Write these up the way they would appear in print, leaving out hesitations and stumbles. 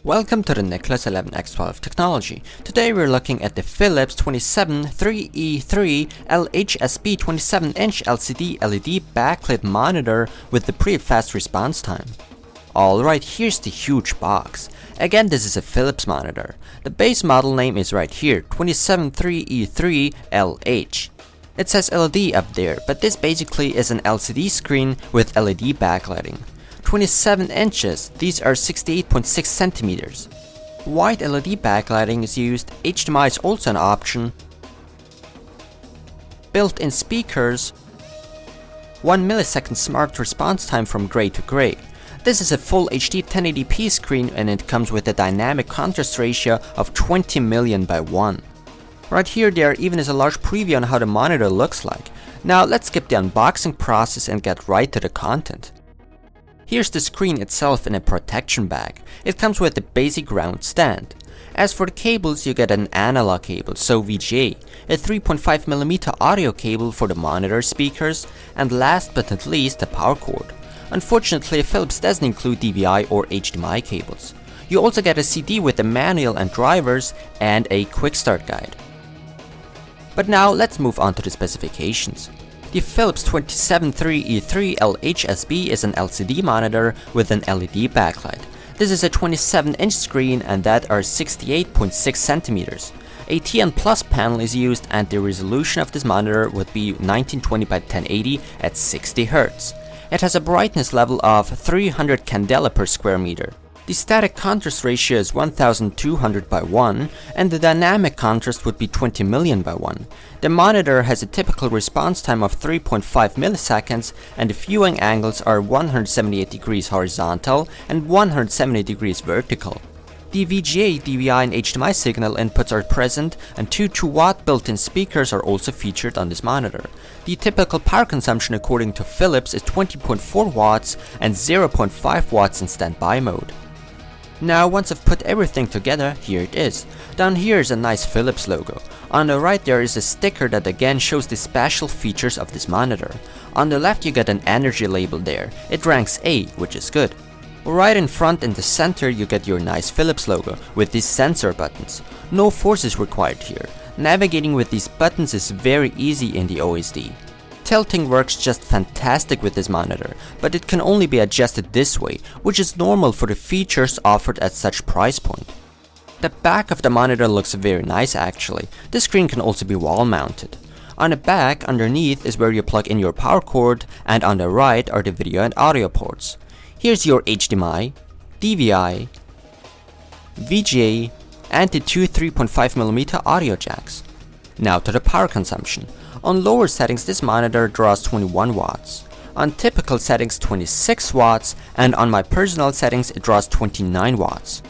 Welcome to the Nicholas 11X12 technology. Today we're looking at the Philips 273E3LHSB 27-inch LCD LED backlit monitor with the pretty fast response time. Alright, here's the huge box. Again, this is a Philips monitor. The base model name is right here, 273E3LH. It says LED up there, but this basically is an LCD screen with LED backlighting. 27 inches, these are 68.6 centimeters. White LED backlighting is used, HDMI is also an option. Built-in speakers, 1 millisecond smart response time from gray to gray. This is a full HD 1080p screen and it comes with a dynamic contrast ratio of 20 million by 1. Right here there even is a large preview on how the monitor looks like. Now let's skip the unboxing process and get right to the content. Here's the screen itself in a protection bag. It comes with a basic ground stand. As for the cables, you get an analog cable, so VGA, a 3.5mm audio cable for the monitor speakers, and last but not least, the power cord. Unfortunately, Philips doesn't include DVI or HDMI cables. You also get a CD with a manual and drivers, and a quick start guide. But now let's move on to the specifications. The Philips 273E3LHSB is an LCD monitor with an LED backlight. This is a 27-inch screen and that are 68.6 centimeters. A TN Plus panel is used and the resolution of this monitor would be 1920 by 1080 at 60 Hz. It has a brightness level of 300 candela per square meter. The static contrast ratio is 1200 by 1 and the dynamic contrast would be 20 million by 1. The monitor has a typical response time of 3.5 milliseconds and the viewing angles are 178 degrees horizontal and 170 degrees vertical. The VGA, DVI and HDMI signal inputs are present and two 2-watt built-in speakers are also featured on this monitor. The typical power consumption according to Philips is 20.4 watts and 0.5 watts in standby mode. Now once I've put everything together, here it is. Down here is a nice Philips logo. On the right there is a sticker that again shows the special features of this monitor. On the left you get an energy label there. It ranks A, which is good. Right in front in the center you get your nice Philips logo with these sensor buttons. No force is required here. Navigating with these buttons is very easy in the OSD. Tilting works just fantastic with this monitor, but it can only be adjusted this way, which is normal for the features offered at such price point. The back of the monitor looks very nice actually. The screen can also be wall mounted. On the back, underneath is where you plug in your power cord, and on the right are the video and audio ports. Here's your HDMI, DVI, VGA, and the two 3.5mm audio jacks. Now to the power consumption. On lower settings this monitor draws 21 watts. On typical settings 26 watts and on my personal settings it draws 29 watts.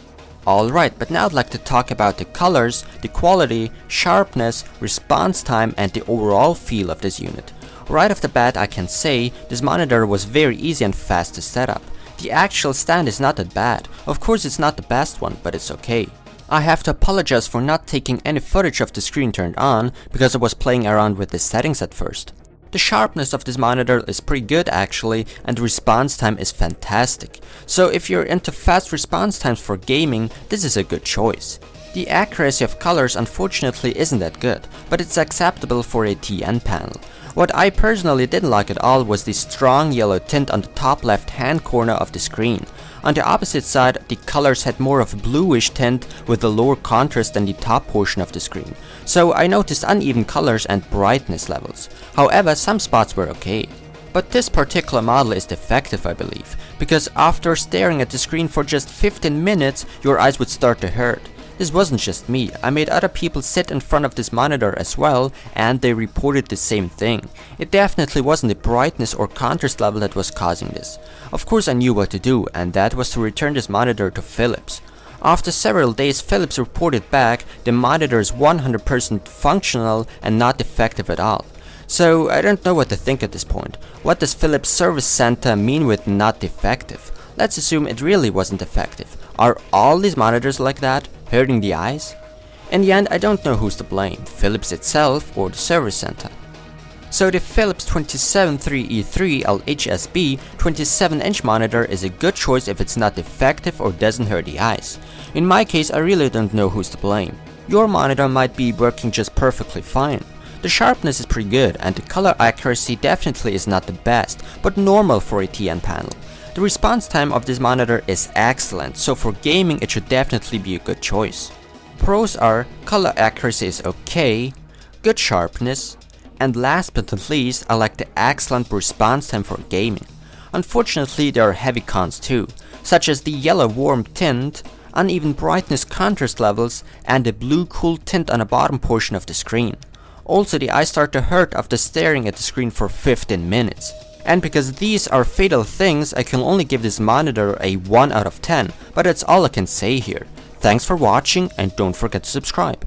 Alright, but now I'd like to talk about the colors, the quality, sharpness, response time and the overall feel of this unit. Right off the bat I can say this monitor was very easy and fast to set up. The actual stand is not that bad. Of course it's not the best one, but it's okay. I have to apologize for not taking any footage of the screen turned on because I was playing around with the settings at first. The sharpness of this monitor is pretty good actually and the response time is fantastic. So if you're into fast response times for gaming, this is a good choice. The accuracy of colors unfortunately isn't that good, but it's acceptable for a TN panel. What I personally didn't like at all was the strong yellow tint on the top left hand corner of the screen. On the opposite side, the colors had more of a bluish tint with a lower contrast than the top portion of the screen. So I noticed uneven colors and brightness levels. However, some spots were okay. But this particular model is defective I believe, because after staring at the screen for just 15 minutes, your eyes would start to hurt. This wasn't just me, I made other people sit in front of this monitor as well and they reported the same thing. It definitely wasn't the brightness or contrast level that was causing this. Of course I knew what to do and that was to return this monitor to Philips. After several days Philips reported back the monitor is 100% functional and not defective at all. So I don't know what to think at this point. What does Philips Service Center mean with not defective? Let's assume it really wasn't defective. Are all these monitors like that? Hurting the eyes? In the end, I don't know who's to blame, Philips itself or the service center. So the Philips 273E3LHSB 27-inch monitor is a good choice if it's not defective or doesn't hurt the eyes. In my case, I really don't know who's to blame. Your monitor might be working just perfectly fine. The sharpness is pretty good and the color accuracy definitely is not the best, but normal for a TN panel. The response time of this monitor is excellent, so for gaming it should definitely be a good choice. Pros are color accuracy is okay, good sharpness, and last but not least, I like the excellent response time for gaming. Unfortunately, there are heavy cons too, such as the yellow warm tint, uneven brightness contrast levels, and the blue cool tint on the bottom portion of the screen. Also, the eyes start to hurt after staring at the screen for 15 minutes. And because these are fatal things, I can only give this monitor a 1 out of 10, but that's all I can say here. Thanks for watching and don't forget to subscribe.